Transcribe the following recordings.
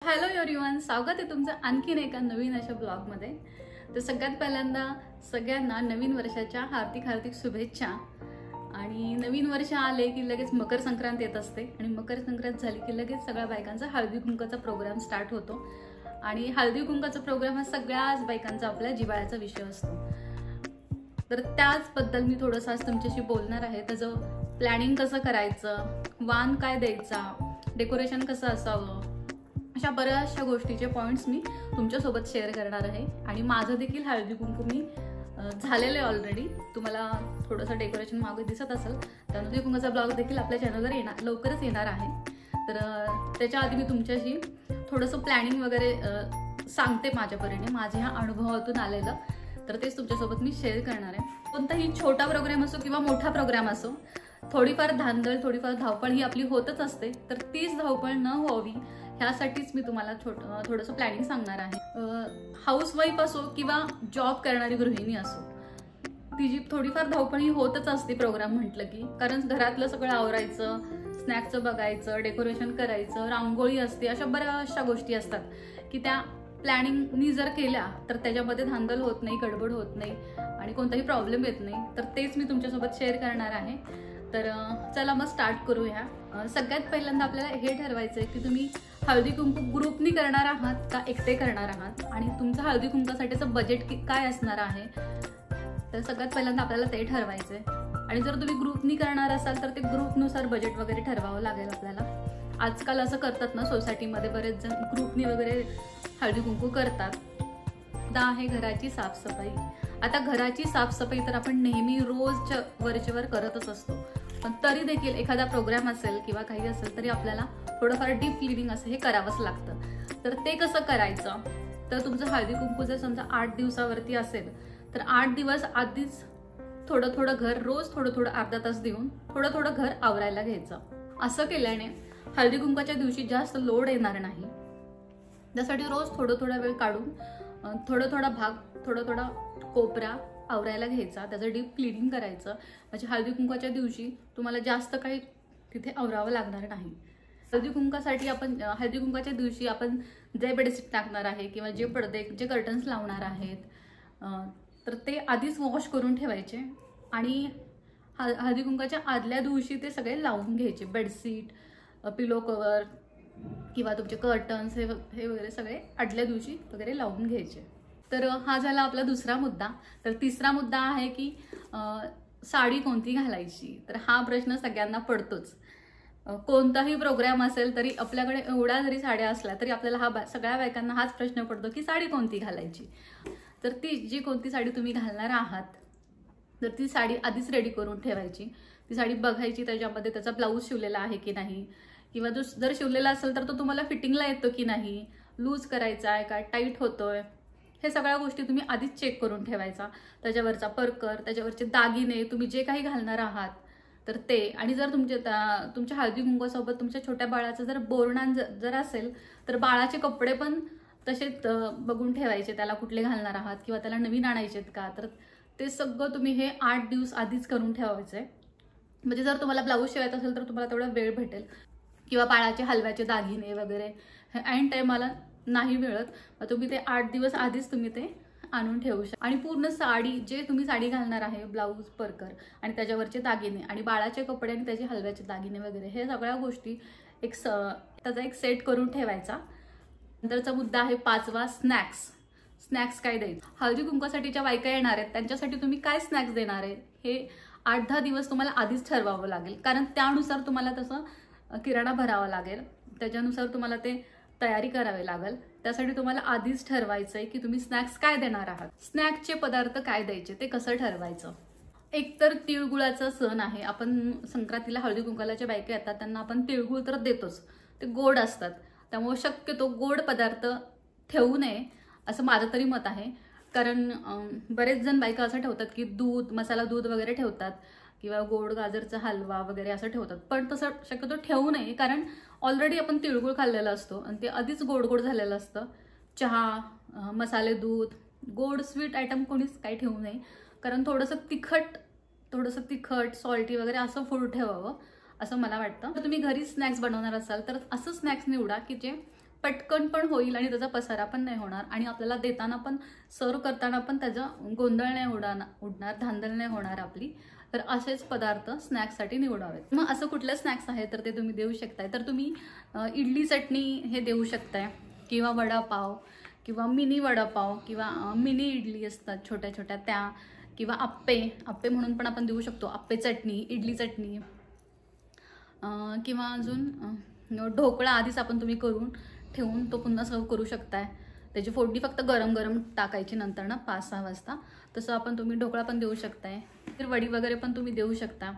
Hello everyone, स्वागत आहे तुमचं आणखीन एका नवीन अशा ब्लॉगमध्ये। तर सगळ्यात पहिल्यांदा सगळ्यांना नवीन वर्षाच्या हार्दिक शुभेच्छा। आणि नवीन वर्ष आले की लगेच मकर संक्रांत येत असते आणि मकर संक्रांत झाली की लगेच सगळ्या बायकांचा हळदी कुंकाचा प्रोग्राम स्टार्ट होतो। आणि हळदी कुंकाचा प्रोग्राम हा सगळ्याच बायकांचा आपल्या जिव्हाळ्याचा विषय असतो। तर त्याचबद्दल मी थोडंसं आज तुमच्याशी बोलणार आहे। त्याचं प्लॅनिंग कसं करायचं, वाण काय द्यायचा, डेकोरेशन कसं असावं, अशा बऱ्याचशा गोष्टीचे पॉइंट्स मी तुमच्यासोबत शेअर करणार आहे। आणि माझं देखील हळदी कुंकू मी झालेलं आहे ऑलरेडी। तुम्हाला थोडंसं डेकोरेशन मागे दिसत असेल तर हळदी कुंकाचा ब्लॉग देखील आपल्या चॅनलवर लवकरच येणार आहे। तर त्याच्या आधी मी तुमच्याशी थोडंसं प्लॅनिंग वगैरे सांगते माझ्यापरीने, माझ्या ह्या अनुभवातून आलेलं। तर तेच तुमच्यासोबत मी शेअर करणार आहे। कोणताही छोटा प्रोग्राम असो किंवा मोठा प्रोग्राम असो, थोडीफार धांदल थोडीफार धावपळ ही आपली होतच असते। तर तीच धावपळ न व्हावी ह्यासाठीच मी तुम्हाला थोडंसं प्लॅनिंग सांगणार आहे। हाऊसवाईफ असो किंवा जॉब करणारी गृहिणी असो, तिची थोडीफार धावपळ ही होतच असते प्रोग्राम म्हटलं की। कारण घरातलं सगळं आवरायचं, स्नॅक्सचं बघायचं, डेकोरेशन करायचं, रांगोळी असते, अशा बऱ्याचशा गोष्टी असतात की त्या प्लॅनिंगनी जर केल्या तर त्याच्यामध्ये धांदल होत नाही, गडबड होत नाही आणि कोणताही प्रॉब्लेम येत नाही। तर तेच मी तुमच्यासोबत शेअर करणार आहे। तर चला मग स्टार्ट करूया। सगळ्यात पहिल्यांदा आपल्याला हे ठरवायचं आहे की तुम्ही हळदी कुंकू ग्रुपनी करणार आहात का एकटे करणार आहात, आणि तुमचं हळदी कुंकासाठीचं बजेट काय असणार आहे। तर सगळ्यात पहिल्यांदा आपल्याला ते ठरवायचं आहे। आणि जर तुम्ही ग्रुपनी करणार असाल तर ते ग्रुपनुसार बजेट वगैरे ठरवावं लागेल आपल्याला। आजकाल असं करतात ना, सोसायटीमध्ये बरेच जण ग्रुपनी वगैरे हळदी कुंकू करतात। आहे घराची साफसफाई। आता घराची साफसफाई तर आपण नेहमी रोजच्या वरचेवर करतच असतो, पण तरी देखील एखादा प्रोग्राम असेल किंवा काही असेल तरी आपल्याला थोडंफार डीप क्लिनिंग असं हे करावंच लागतं। तर ते कसं करायचं, तर तुमचं हळदी कुंकू जर समजा 8 दिवसावरती असेल तर 8 दिवस आधीच थोडं घर, रोज थोडं अर्धा तास देऊन थोडं घर आवरायला घ्यायचं। असं केल्याने हळदी कुंकाच्या दिवशी जास्त लोड येणार नाही। त्यासाठी रोज थोडा वेळ काढून थोडा भाग, थोडा कोपरा आवरायला घ्यायचा, त्याचं डीप क्लिनिंग करायचं। म्हणजे हळदी कुंकाच्या दिवशी तुम्हाला जास्त काही तिथे आवरावं लागणार नाही। हळदी कुंकासाठी हळदी कुंकाच्या दिवशी आपण जे बेडशीट टाकणार आहे किंवा जे पडदे, जे कर्टन्स लावणार आहेत, तर ते आधीच वॉश करून ठेवायचे। आणि हळदी कुंकाच्या आदल्या दिवशी ते सगळे लावून घ्यायचे। बेडशीट, पिलो कवर किंवा तुमचे कर्टन्स हे वगैरे सगळे आदल्या दिवशी वगैरे लावून घ्यायचे। तर हा झाला आपला दुसरा मुद्दा। तर तिसरा मुद्दा आहे की साडी कोणती घालायची। तर हा प्रश्न सगळ्यांना पडतोच। कोणताही प्रोग्राम असेल तरी आपल्याकडे एवढ्या जरी साड्या असल्या तरी आपल्याला सगळ्या बायकांना हाच प्रश्न पडतो की साडी कोणती घालायची। तर ती जी कोणती साडी तुम्ही घालणार आहात तर ती साडी आधीच रेडी करून ठेवायची। ती साडी बघायची, त्याच्यामध्ये त्याचा ब्लाऊज शिवलेला आहे की नाही, किंवा जर शिवलेला असेल तर तो तुम्हाला फिटिंगला येतो की नाही, लूज करायचा आहे का, टाईट होतोय, हे सगळ्या गोष्टी तुम्ही आधीच चेक करून ठेवायचा। त्याच्यावरचा परकर, त्याच्यावरचे दागिने, तुम्ही जे काही घालणार आहात तर ते। आणि जर तुमच्या हळदी कुंकवासोबत तुमच्या छोट्या बाळाचं जर बोरणान जर असेल तर बाळाचे कपडे पण तसेच बघून ठेवायचे, त्याला कुठले घालणार आहात किंवा त्याला नवीन आणायचेत का। तर ते सगळं तुम्ही हे 8 दिवस आधीच करून ठेवायचंय। म्हणजे जर तुम्हाला ब्लाऊज शिवायचा असेल तर तुम्हाला तेवढा वेळ भेटेल, किंवा बाळाचे हलव्याचे दागिने वगैरे हे ऐन टायमाला नाही मिळत, मग तुम्ही ते 8 दिवस आधीच तुम्ही ते आणून ठेवू शकता। आणि पूर्ण साडी, जे तुम्ही साडी घालणार आहे, ब्लाऊज, परकर आणि त्याच्यावरचे दागिने आणि बाळाचे कपडे आणि त्याचे हलव्याचे दागिने वगैरे हे सगळ्या गोष्टी त्याचा एक सेट करून ठेवायचा। नंतरचा मुद्दा आहे 5वा, स्नॅक्स काय द्यायचं। हळदी कुंकासाठीच्या बायका येणार आहेत त्यांच्यासाठी तुम्ही काय स्नॅक्स देणार आहे हे 8-10 दिवस तुम्हाला आधीच ठरवावं लागेल। कारण त्यानुसार तुम्हाला तसं किराणा भरावा लागेल, त्याच्यानुसार तुम्हाला ते तयारी करावी लागेल। त्यासाठी तुम्हाला आधीच ठरवायचं आहे की तुम्ही स्नॅक्स काय देणार आहात। स्नॅक्सचे पदार्थ काय द्यायचे ते कसं ठरवायचं। एक तर तिळगुळाचा सण आहे। आपण संक्रांतीला हळदी कुंकालाच्या बायका येतात त्यांना आपण तिळगुळ तर देतोच, ते गोड असतात, त्यामुळे शक्यतो गोड पदार्थ ठेवू नये असं माझं तरी मत आहे। कारण बरेच जण बायका असं ठेवतात की दूध, मसाला दूध वगैरे ठेवतात किंवा गोड गाजरचा हलवा वगैरे असं ठेवतात, पण तसं शक्यतो ठेवू नये। कारण ऑलरेडी आपण तिळगुळ खाल्लेला असतो आणि ते आधीच गोड झालेलं असतं। चहा, मसाले दूध, गोड स्वीट आयटम कोणीच काही ठेवू नये। कारण थोडंसं तिखट सॉल्टी वगैरे असं फूड ठेवावं असं मला वाटतं। जर तुम्ही घरी स्नॅक्स बनवणार असाल तर असं स्नॅक्स निवडा की जे पटकन पण होईल आणि त्याचा पसारा पण नाही होणार आणि आपल्याला देताना पण सर्व करताना पण त्याचं गोंधळ नाही उडणार, धांदल नाही होणार आपली. तर असेच पदार्थ स्नॅक्ससाठी निवडावेत. मग असं कुठलं स्नॅक्स आहे तर ते तुम्ही देऊ शकताय. तर तुम्ही इडली चटणी हे देऊ शकताय, किंवा वडापाव, किंवा मिनी वडापाव, किंवा मिनी इडली असतात छोट्या छोट्या त्या, किंवा आप्पे म्हणून पण आपण देऊ शकतो. आप्पे चटणी, इडली चटणी, किंवा अजून ढोकळा आधीच तुम्ही करून ठेवून तो पुन्हा सर्व करू शकताय. त्याची फोडणी फक्त गरम गरम टाकायची नंतर ना 5-6 वाजता. तसं तुम्ही ढोकळा पण देऊ शकताय. तर वडी वगैरे पण तुम्ही देऊ शकता.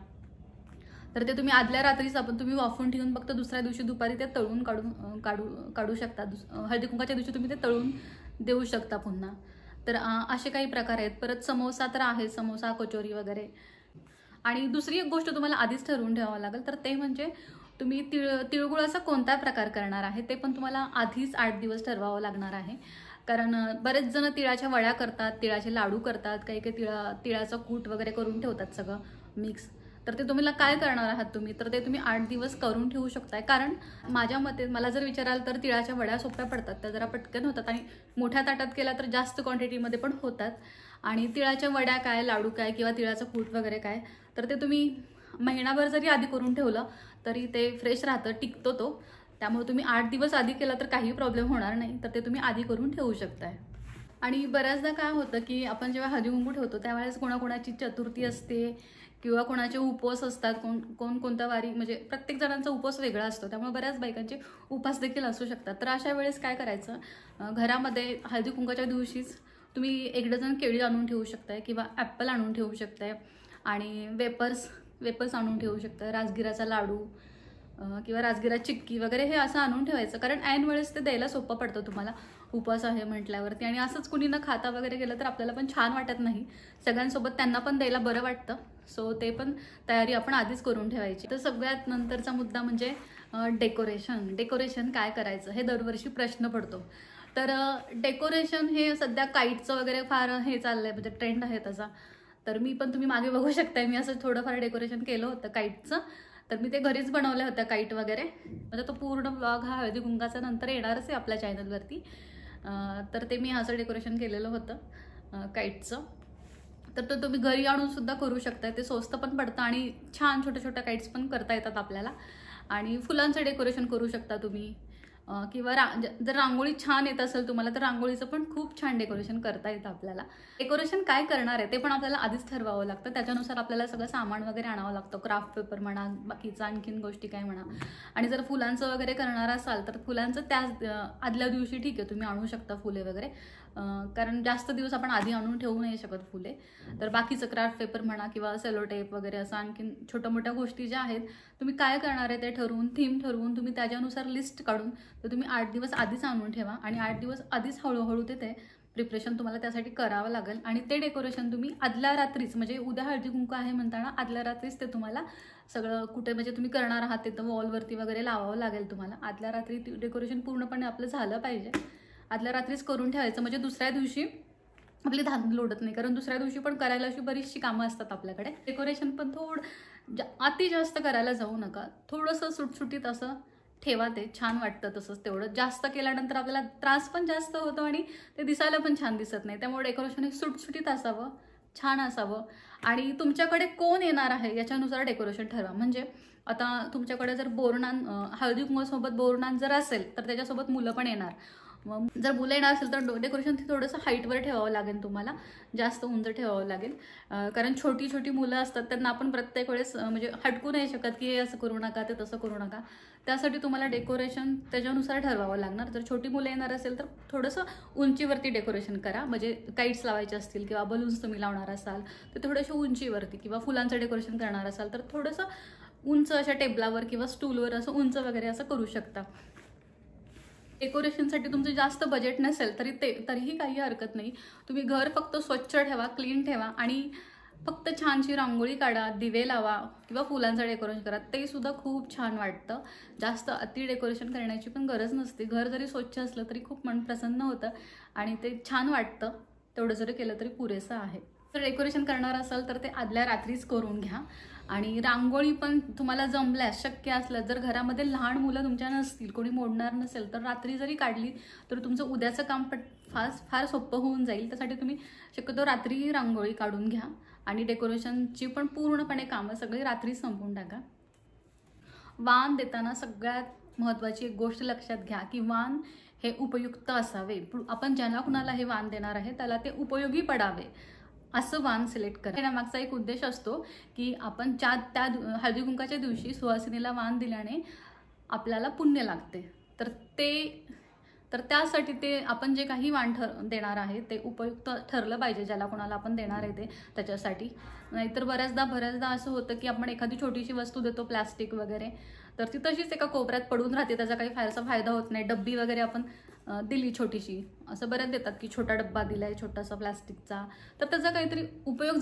तर ते तुम्ही आदल्या रात्रीच तुम्ही वाफवून ठेवून फक्त दुसऱ्या दिवशी दुपारी ते तळून काढू शकता. हळदी कुंकाच्या दिवशी तुम्ही ते तळून देऊ शकता पुन्हा. तर असे काही प्रकार आहेत. परत समोसा तर आहे, समोसा, कचोरी वगैरे. आणि दुसरी एक गोष्ट तुम्हाला आधीच ठरवून ठेवावं लागेल, तर ते म्हणजे तुम्ही तिळगुळाचा कोणता प्रकार करणार आहे ते पण तुम्हाला आधीच 8 दिवस ठरवावं लागणार आहे. कारण बरेच जण तिळाच्या वड्या करतात, तिळाचे लाडू करतात, काही तिळाचं कूट वगैरे करून ठेवतात सगळं मिक्स. तर ते तुम्हाला काय करणार आहात तुम्ही, तर ते तुम्ही 8 दिवस करून ठेवू शकताय. कारण माझ्या मते मला जर विचाराल तर तिळाच्या वड्या सोप्या पडतात, त्या जरा पटकन होतात आणि मोठ्या ताटात केल्या तर जास्त क्वांटिटीमध्ये पण होतात. आणि तिळाच्या वड्या काय, लाडू काय, किंवा तिळाचं कूट वगैरे काय, तर ते तुम्ही महिनाभर जरी आधी करून ठेवलं तरी ते फ्रेश राहतं, टिकतो तो. त्यामुळे तुम्ही 8 दिवस आधी केलं तर काही प्रॉब्लेम होणार नाही. तर ते तुम्ही आधी करून ठेवू शकताय. आणि बऱ्याचदा काय होतं की आपण जेव्हा हळदी कुंकू ठेवतो त्यावेळेस कोणाकोणाची चतुर्थी असते किंवा कोणाचे उपवास असतात, कोणत्या वारी, म्हणजे प्रत्येक जणांचा उपवास वेगळा असतो. त्यामुळे बऱ्याच बायकांचे उपास देखील असू शकतात. तर अशा वेळेस काय करायचं, घरामध्ये हळदी कुंकाच्या दिवशीच तुम्ही 1 डझन केळी आणून ठेवू शकताय, किंवा ॲपल आणून ठेवू शकताय, आणि वेपर्स आणून ठेवू शकताय, राजगिराचा लाडू किंवा राजगिरा चिक्की वगैरे हे असं आणून ठेवायचं. कारण ऐन वेळेस ते द्यायला सोपं पडतं तुम्हाला, उपवास आहे म्हटल्यावरती. आणि असंच कुणी न खाता वगैरे गेलं तर आपल्याला पण छान वाटत नाही, सगळ्यांसोबत त्यांना पण द्यायला बरं वाटतं. सो ते पण तयारी आपण आधीच करून ठेवायची. तर सगळ्यात नंतरचा मुद्दा म्हणजे डेकोरेशन काय करायचं, हे दरवर्षी प्रश्न पडतो. तर डेकोरेशन हे सध्या काईटचं वगैरे फार हे चाललंय, म्हणजे ट्रेंड आहे त्याचा. तर मी पण, तुम्ही मागे बघू शकताय, मी असं थोडंफार डेकोरेशन केलं होतं काईटचं. तर मी ते घरीच बनवल्या होत्या काईट वगैरे. म्हणजे तो पूर्ण ब्लॉग हा हळदी कुंकाचा नंतर येणारच आहे आपल्या चॅनलवरती. तर ते मी असं डेकोरेशन केलेलं होतं काईटचं. तर तो तुम्ही घरी आणून सुद्धा करू शकताय. ते स्वस्त पण पडतं आणि छान छोट्या छोट्या काईट्स पण करता येतात आपल्याला. आणि फुलांचं डेकोरेशन करू शकता तुम्ही, किंवा जर रांगोळी छान येत असेल तुम्हाला तर रांगोळीचं पण खूप छान डेकोरेशन करता येतं आपल्याला. डेकोरेशन काय करणार आहे ते पण आपल्याला आधीच ठरवावं लागतं. त्याच्यानुसार आपल्याला सगळं सामान वगैरे आणावं लागतं, क्राफ्ट पेपर म्हणा, बाकीचं आणखीन गोष्टी काय म्हणा. आणि जर फुलांचं वगैरे करणार असाल तर फुलांचं त्याच आदल्या दिवशी ठीक आहे, तुम्ही आणू शकता फुले वगैरे. कारण जास्त दिवस आपण आधी आणून ठेवू नाही शकत फुले. तर बाकीचं क्राफ्ट पेपर म्हणा किंवा सेलो टेप वगैरे असं आणखीन छोट्या मोठ्या गोष्टी ज्या आहेत, तुम्ही काय करणार आहे ते ठरवून, थीम ठरवून तुम्ही त्याच्यानुसार लिस्ट काढून तर तुम्ही 8 दिवस आधीच आणून ठेवा. आणि 8 दिवस आधीच हळूहळू ते प्रिपरेशन तुम्हाला त्यासाठी करावं लागेल. आणि ते डेकोरेशन तुम्ही आदल्या रात्रीच, म्हणजे उद्या हळदी कुंकू आहे म्हणताना आदल्या रात्रीच ते तुम्हाला सगळं कुठे म्हणजे तुम्ही करणार आहात ते तर वॉलवरती वगैरे लावावं लागेल तुम्हाला. आदल्या रात्री डेकोरेशन पूर्णपणे आपलं झालं पाहिजे. आदल्या रात्रीच करून ठेवायचं, म्हणजे दुसऱ्या दिवशी आपली धांदल लोडत नाही. कारण दुसऱ्या दिवशी पण करायला अशी बरीचशी कामं असतात आपल्याकडे. डेकोरेशन पण अति जास्त करायला जाऊ नका, थोडंसं सुटसुटीत असं ठेवा. ते छान वाटतं तसंच. तेवढं जास्त केल्यानंतर आपल्याला त्रास पण जास्त होतो आणि ते दिसायला पण छान दिसत नाही. त्यामुळे डेकोरेशन हे सुटसुटीत असावं, छान असावं. आणि तुमच्याकडे कोण येणार आहे याच्यानुसार डेकोरेशन ठरवा. म्हणजे आता तुमच्याकडे जर बोरनान, हळदी कुंकवासोबत बोरनान जर असेल तर त्याच्यासोबत मुलं पण येणार. मग जर मुलं येणार असेल तर डेकोरेशन थोडंसं हाईटवर ठेवावं लागेल तुम्हाला, जास्त उंच ठेवावं लागेल. कारण छोटी छोटी मुलं असतात, त्यांना आपण प्रत्येक वेळेस म्हणजे हटकू नाही शकत की हे असं करू नका, ते तसं करू नका. त्यासाठी तुम्हाला डेकोरेशन त्याच्यानुसार ठरवावं लागणार. जर छोटी मुलं येणार असेल तर थोडंसं उंचीवरती डेकोरेशन करा. म्हणजे काईट्स लावायचे असतील किंवा बलून्स तुम्ही लावणार असाल तर थोडेसे उंचीवरती, किंवा फुलांचं डेकोरेशन करणार असाल तर थोडंसं उंच अशा टेबलावर किंवा स्टूलवर असं उंच वगैरे असं करू शकता. डेकोरेशनसाठी तुमचं जास्त बजेट नसेल तरीही काही हरकत नाही. तुम्ही घर फक्त स्वच्छ ठेवा, क्लीन ठेवा आणि फक्त छानशी रांगोळी काढा, दिवे लावा किंवा फुलांचं डेकोरेशन करा. ते सुद्धा खूप छान वाटतं. जास्त अति डेकोरेशन करण्याची पण गरज नसते. घर जरी स्वच्छ असलं तरी खूप मन प्रसन्न होतं आणि ते छान वाटतं. तेवढं जरी केलं तरी पुरेसं आहे. जर डेकोरेशन करणार असाल तर ते आदल्या रात्रीच करून घ्या. आणि रांगोळी पण तुम्हाला जमल्यास, शक्य असल्यास, जर घरामध्ये लहान मुलं तुमच्या नसतील, कोणी मोडणार नसेल, तर रात्री जरी काढली तर तुमचं उद्याचं काम फार सोपं होऊन जाईल. त्यासाठी तुम्ही शक्यतो रात्री रांगोळी काढून घ्या आणि डेकोरेशनची पण पूर्णपणे कामं सगळी रात्री संपवून टाका. वाण देताना सगळ्यात महत्त्वाची एक गोष्ट लक्षात घ्या की वाण हे उपयुक्त असावे. आपण ज्याला कुणाला हे वाण देणार आहे त्याला ते उपयोगी पडावे असं वाण सिलेक्ट करा. यामागचा एक उद्देश असतो की आपण त्या हळदी कुंकाच्या दिवशी सुवासिनीला वाण दिल्याने आपल्याला पुण्य लागते. तर त्यासाठी ते आपण जे काही वाण देणार आहे ते उपयुक्त ठरलं पाहिजे ज्याला कोणाला आपण देणार आहे ते त्याच्यासाठी. नाहीतर बऱ्याचदा असं होतं की आपण एखादी छोटीशी वस्तू देतो, प्लास्टिक वगैरे, तर ती तशीच एका कोपऱ्यात पडून राहते, त्याचा काही फारसा फायदा होत नाही. डब्बी वगैरे आपण दिली छोटीशी, असं बऱ्याच देतात की छोटा डब्बा दिलाय छोटासा प्लास्टिकचा, तर त्याचा काहीतरी उपयोग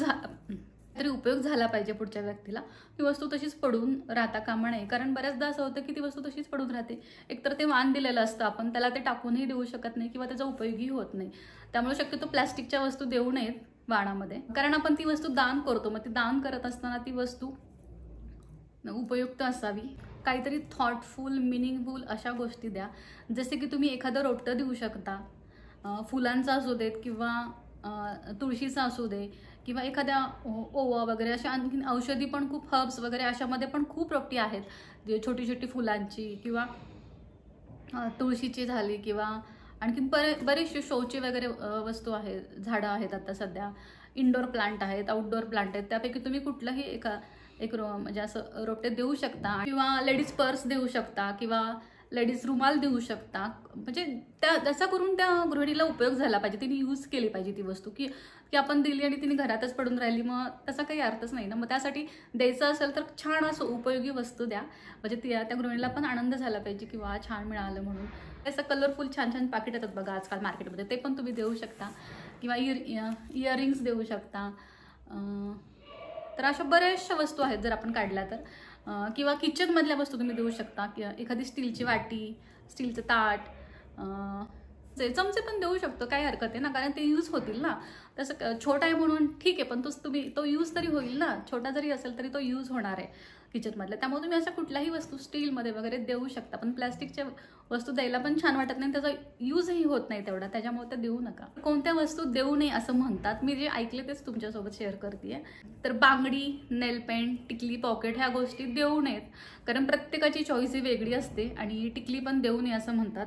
झाला पाहिजे पुढच्या व्यक्तीला. ती वस्तू तशीच पडून राहता कामा नये, कारण बऱ्याचदा असं होतं की ती वस्तू तशीच पडून राहते. एकतर ते वाण दिलेलं असतं, आपण त्याला ते टाकूनही देऊ शकत नाही किंवा त्याचा उपयोगही होत नाही. त्यामुळे शक्यतो प्लास्टिकच्या वस्तू देऊ नयेत वाणामध्ये, कारण आपण ती वस्तू दान करतो. मग ती दान करत असताना ती वस्तू उपयुक्त असावी. काहीतरी थॉटफुल, मिनिंगफुल अशा गोष्टी द्या. जसे की तुम्ही एखादं रोपटं देऊ शकता, फुलांचं असू देत किंवा तुळशीचं असू दे, किंवा एखाद्या ओवा वगैरे, अशा आणखीन औषधी पण खूप हर्ब्स वगैरे अशामध्ये पण खूप रोपटी आहेत, जे छोटी छोटी फुलांची किंवा तुळशीची झाली, किंवा आणखीन बरेचसे शोचे वगैरे वस्तू आहेत, झाडं आहेत. आता सध्या इंडोर प्लांट आहेत, आउटडोर प्लांट आहेत. त्यापैकी तुम्ही कुठलंही एक म्हणजे असं रोपटे देऊ शकता, किंवा लेडीज पर्स देऊ शकता, किंवा लेडीज रुमाल देऊ शकता. म्हणजे जसा करून त्या गृहिणीला उपयोग झाला पाहिजे, तिने यूज केली पाहिजे ती वस्तू. की आपण दिली आणि तिने घरातच पडून राहिली, मग त्याचा काही अर्थच नाही ना. मग त्यासाठी द्यायचं असेल तर छान असं उपयोगी वस्तू द्या, म्हणजे त्या गृहिणीला पण आनंद झाला पाहिजे की वा छान मिळालं म्हणून. असं कलरफुल छान पाकिट येतात बघा आजकाल मार्केटमध्ये, ते पण तुम्ही देऊ शकता, किंवा इयरिंग्स देऊ शकता. तर अशा बऱ्याचशा वस्तू आहेत जर आपण काढल्या तर. किंवा किचनमधल्या वस्तू तुम्ही देऊ शकता, किंवा एखादी स्टीलची वाटी, स्टीलचं ताट, चमचे पण देऊ शकतो, काही हरकत आहे ना, कारण ते यूज होतील ना. तसं छोटा आहे म्हणून ठीक आहे, पण तो यूज तरी होईल ना. छोटा जरी असेल तरी तो यूज होणार आहे किचनमधल्या. त्यामुळे तुम्ही अशा कुठल्याही वस्तू स्टीलमध्ये वगैरे देऊ शकता. पण प्लॅस्टिकच्या वस्तू द्यायला पण छान वाटत नाही, त्याचा यूजही होत नाही तेवढा, त्याच्यामुळे ते देऊ नका. कोणत्या वस्तू देऊ नये असं म्हणतात, मी जे ऐकले तेच तुमच्यासोबत शेअर करते. तर बांगडी, नेल पेंट, टिकली, पॉकेट ह्या गोष्टी देऊ नयेत, कारण प्रत्येकाची चॉईस ही वेगळी असते. आणि टिकली पण देऊ नये असं म्हणतात.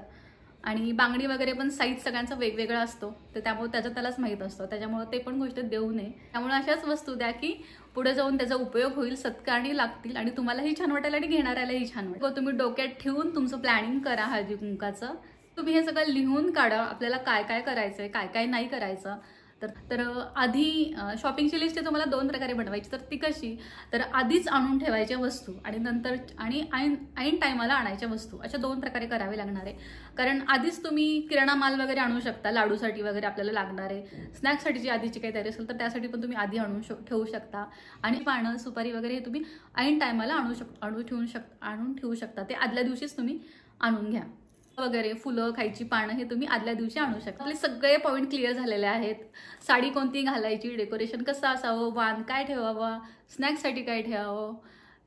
आणि बांगडी वगैरे पण साईज सगळ्यांचा वेगवेगळा असतो, तर त्यामुळे त्यालाच माहीत असतं, त्याच्यामुळे ते पण गोष्ट देऊ नये. त्यामुळे अशाच वस्तू द्या की पुढे जाऊन त्याचा उपयोग होईल, सत्कारणी लागतील, आणि तुम्हालाही छान वाटेल आणि घेणाऱ्यालाही छान वाटेल. तुम्ही डोक्यात ठेवून तुमचं प्लॅनिंग करा हळदी कुंकाचं. तुम्ही हे सगळं लिहून काढा, आपल्याला काय काय करायचंय, काय काय नाही करायचं. तर आधी शॉपिंगची लिस्ट तुम्हाला 2 प्रकारे बनवायची. तर ती कशी, तर आधीच आणून ठेवायच्या वस्तू आणि नंतर ऐन टायमाला आणायच्या वस्तू, अशा 2 प्रकारे करावे लागणार आहे. कारण आधीच तुम्ही किराणा माल वगैरे आणू शकता, लाडूसाठी वगैरे आपल्याला लागणार आहे, स्नॅक्ससाठी जी आधीची काही तयारी असेल तर त्यासाठी पण तुम्ही आधी ठेवू शकता. आणि पानं, सुपारी वगैरे हे तुम्ही ऐन टायमाला आणून ठेवू शकता. ते आदल्या दिवशीच तुम्ही आणून घ्या. वगैरे फुलं, खायची पानं हे तुम्ही आदल्या दिवशी आणू शकता. आपले सगळे पॉईंट क्लिअर झालेले आहेत. साडी कोणती घालायची, डेकोरेशन कसं असावं, वाण काय ठेवावं, स्नॅक्ससाठी काय ठेवावं,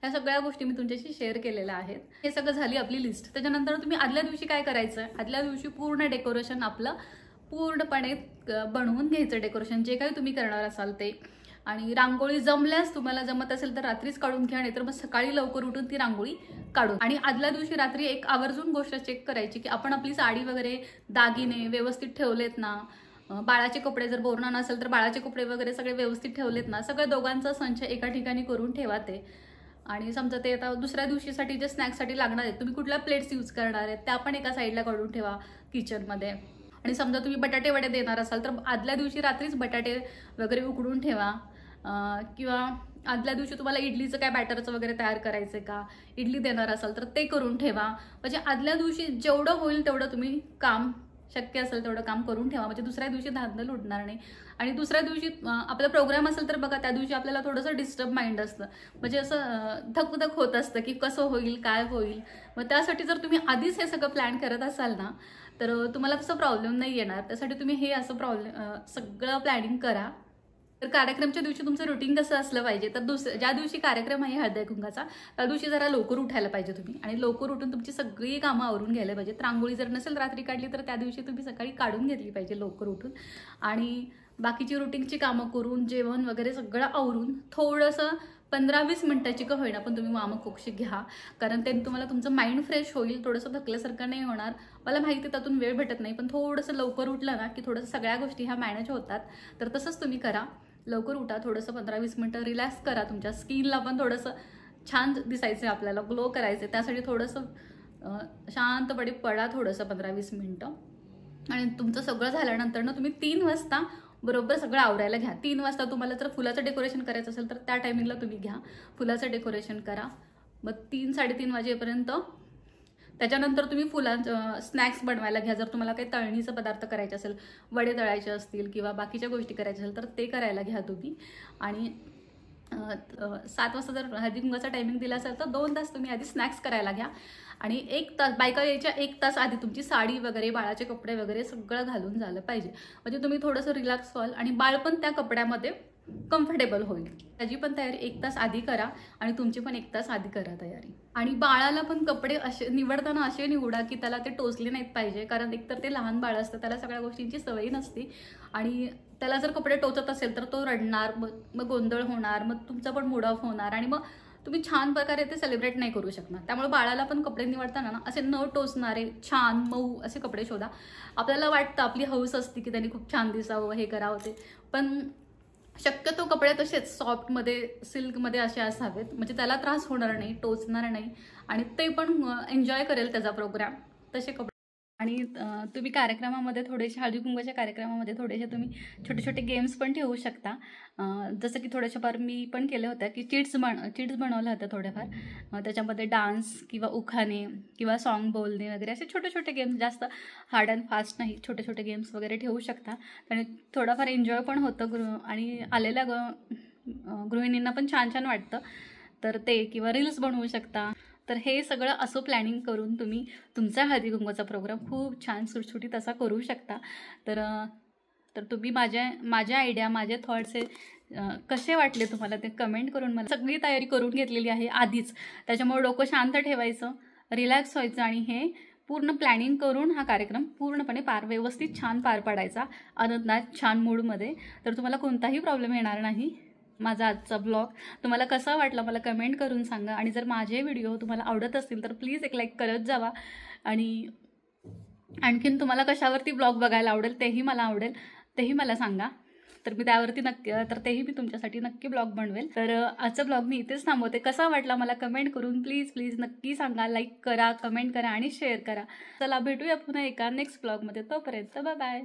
ह्या सगळ्या गोष्टी मी तुमच्याशी शेअर केलेल्या आहेत. हे सगळं झाली आपली लिस्ट. त्याच्यानंतर तुम्ही आदल्या दिवशी काय करायचं, आदल्या दिवशी पूर्ण डेकोरेशन आपलं पूर्णपणे बनवून घ्यायचं. डेकोरेशन जे काही तुम्ही करणार असाल ते. आणि रांगोळी जमल्यास, तुम्हाला जमत असेल तर रात्रीच काढून घ्या, नाहीतर मग सकाळी लवकर उठून ती रांगोळी काढून. आणि आदल्या दिवशी रात्री एक आवर्जून गोष्ट चेक करायची की आपण आपली साडी वगैरे, दागिने व्यवस्थित ठेवलेत ना, बाळाचे कपडे जर बोरणार नसेल तर बाळाचे कपडे वगैरे सगळे व्यवस्थित ठेवलेत ना, सगळ्या दोघांचा संच एका ठिकाणी करून ठेवा ते. आणि समजा ते आता दुसऱ्या दिवशीसाठी जे स्नॅक्ससाठी लागणार आहेत, तुम्ही कुठल्या प्लेट्स यूज करणार आहेत त्या पण एका साईडला काढून ठेवा किचनमध्ये. आणि समजा तुम्ही बटाटे वडे देणार असाल तर आदल्या दिवशी रात्रीच बटाटे वगैरे उकडून ठेवा. किंवा आदल्या दिवशी तुम्हाला इडलीचं काय बॅटरचं वगैरे तयार करायचं का, इडली देणार असाल तर ते करून ठेवा. म्हणजे आदल्या दिवशी जेवढं होईल तेवढं तुम्ही काम, शक्य असेल तेवढं काम करून ठेवा, म्हणजे दुसऱ्या दिवशी धांदल उडणार नाही. आणि दुसऱ्या दिवशी आपला प्रोग्राम असेल तर बघा, त्या दिवशी आपल्याला थोडंसं डिस्टर्ब माइंड असतं, म्हणजे असं धकधक होत असतं की कसं होईल, काय होईल. मग त्यासाठी जर तुम्ही आधीच हे सगळं प्लॅन करत असाल ना, तर तुम्हाला तसं प्रॉब्लेम नाही येणार. त्यासाठी तुम्ही हे असं सगळं प्लॅनिंग करा. तर कार्यक्रमच्या दिवशी तुमचं रुटीन कसं असलं पाहिजे, तर ज्या दिवशी कार्यक्रम आहे हळदी-कुंकवाचा त्या दिवशी जरा लवकर उठायला पाहिजे तुम्ही आणि लवकर उठून तुमची सगळी कामं आवरून घ्यायला पाहिजे. रांगोळी जर नसेल रात्री काढली तर त्या दिवशी तुम्ही सकाळी काढून घेतली पाहिजे लवकर उठून आणि बाकीची रुटीनची कामं करून जेवण वगैरे सगळं आवरून थोडंसं 15-20 मिनिटाची का होईना पण तुम्ही वामकुक्षी घ्या, कारण त्यांनी तुम्हाला तुमचं माइंड फ्रेश होईल, थोडंसं थकल्यासारखं नाही होणार. मला माहिती आहे त्यातून वेळ भेटत नाही, पण थोडंसं लवकर उठलं ना की थोडंसं सगळ्या गोष्टी ह्या मॅनेज होतात. तर तसंच तुम्ही करा, लवकर उठा, थोडंसं 15-20 मिनिटं रिलॅक्स करा. तुमच्या स्किनला पण थोडंसं छान दिसायचं आहे, आपल्याला ग्लो करायचं, त्यासाठी थोडंसं शांतपणे पडा थोडंसं 15-20 मिनिटं आणि तुमचं सगळं झाल्यानंतर ना तुम्ही 3 वाजता बरोबर सगळं आवरायला घ्या. 3 वाजता तुम्हाला जर फुलाचं डेकोरेशन करायचं असेल तर त्या टायमिंगला तुम्ही घ्या, फुलाचं डेकोरेशन करा. मग 3-3:30 वाजेपर्यंत त्याच्यानंतर तुम्ही फुलांचं स्नॅक्स बनवायला घ्या. जर तुम्हाला काही तळणीचं पदार्थ करायचे असेल, वडे तळायचे असतील किंवा बाकीच्या गोष्टी करायच्या असेल तर ते करायला घ्या तुम्ही. आणि 7 वाजता जर हळदी-कुंकवाचा टायमिंग दिला असेल तर 2 तास तुम्ही आधी स्नॅक्स करायला घ्या आणि 1 तास बायका यायच्या 1 तास आधी तुमची साडी वगैरे बाळाचे कपडे वगैरे सगळं घालून झालं पाहिजे, म्हणजे तुम्ही थोडंसं रिलॅक्स व्हाल आणि बाळ पण त्या कपड्यामध्ये कम्फर्टेबल होईल. त्याची पण तयारी 1 तास आधी करा आणि तुमची पण 1 तास आधी करा तयारी. आणि बाळाला पण कपडे असे निवडताना असे निवडा की त्याला ते टोचले नाहीत पाहिजे, कारण एकतर ते लहान बाळ असतं, त्याला सगळ्या गोष्टींची सवय नसते आणि त्याला जर कपडे टोचत असेल तर तो रडणार, मग गोंधळ होणार, मग तुमचा पण मूड ऑफ होणार आणि मग तुम्ही छान प्रकारे ते सेलिब्रेट नाही करू शकणार. त्यामुळे बाळाला पण कपडे निवडताना ना असे न टोचणारे छान मऊ असे कपडे शोधा. आपल्याला वाटतं, आपली हौस असते की त्यांनी खूप छान दिसावं, हे करावं ते, पण शक्यतो कपडे तसेच सॉफ्टमध्ये सिल्कमध्ये असे असावेत, म्हणजे त्याला त्रास होणार नाही, टोचणार नाही आणि ते पण एन्जॉय करेल त्याचा प्रोग्राम, तसे कपडे. आणि तुम्ही कार्यक्रमामध्ये थोडेसे हळदी-कुंकवाच्या कार्यक्रमामध्ये थोडेसे तुम्ही छोटे छोटे गेम्स पण ठेवू शकता. जसं की थोड्याशा फार मी पण केल्या होत्या की चिट्स बनवल्या होत्या थोड्याफार. त्याच्यामध्ये डान्स किंवा उखाणे किंवा सॉन्ग बोलणे वगैरे असे छोटे छोटे गेम्स, जास्त हार्ड अँड फास्ट नाही, छोटे छोटे गेम्स वगैरे ठेवू शकता आणि थोडाफार एन्जॉय पण होतं आणि आलेल्या गृहिणींना पण छान छान वाटतं. तर ते किंवा रील्स बनवू शकता. तर हे सगळं असं प्लॅनिंग करून तुम्ही तुमचा हळदी-कुंकवाचा प्रोग्राम खूप छान सुटसुटीत असा करू शकता. तर तुम्ही माझ्या आयडिया, माझे थॉट्स कसे वाटले तुम्हाला ते कमेंट करून मला. सगळी तयारी करून घेतलेली आहे आधीच, त्याच्यामुळे डोकं शांत ठेवायचं, रिलॅक्स व्हायचं आणि हे पूर्ण प्लॅनिंग करून हा कार्यक्रम पूर्णपणे व्यवस्थित छान पार पाडायचा, आनंदात छान मूडमध्ये. तर तुम्हाला कोणताही प्रॉब्लेम येणार नाही. माझा आजचा ब्लॉग तुम्हाला कसा वाटला मला कमेंट करून सांगा आणि जर माझे व्हिडिओ तुम्हाला आवडत असतील तर प्लीज एक लाईक करत जावा आणि आणखीन तुम्हाला कशावरती ब्लॉग बघायला आवडेल तेही मला सांगा. तर मी त्यावरती तेही मी तुमच्यासाठी नक्की ब्लॉग बनवेल. तर आजचा ब्लॉग मी इथेच थांबवते. कसा वाटला मला कमेंट करून प्लीज नक्की सांगा. लाईक करा, कमेंट करा आणि शेअर करा. चला भेटूया पुन्हा एका नेक्स्ट ब्लॉगमध्ये. तोपर्यंत बाय बाय.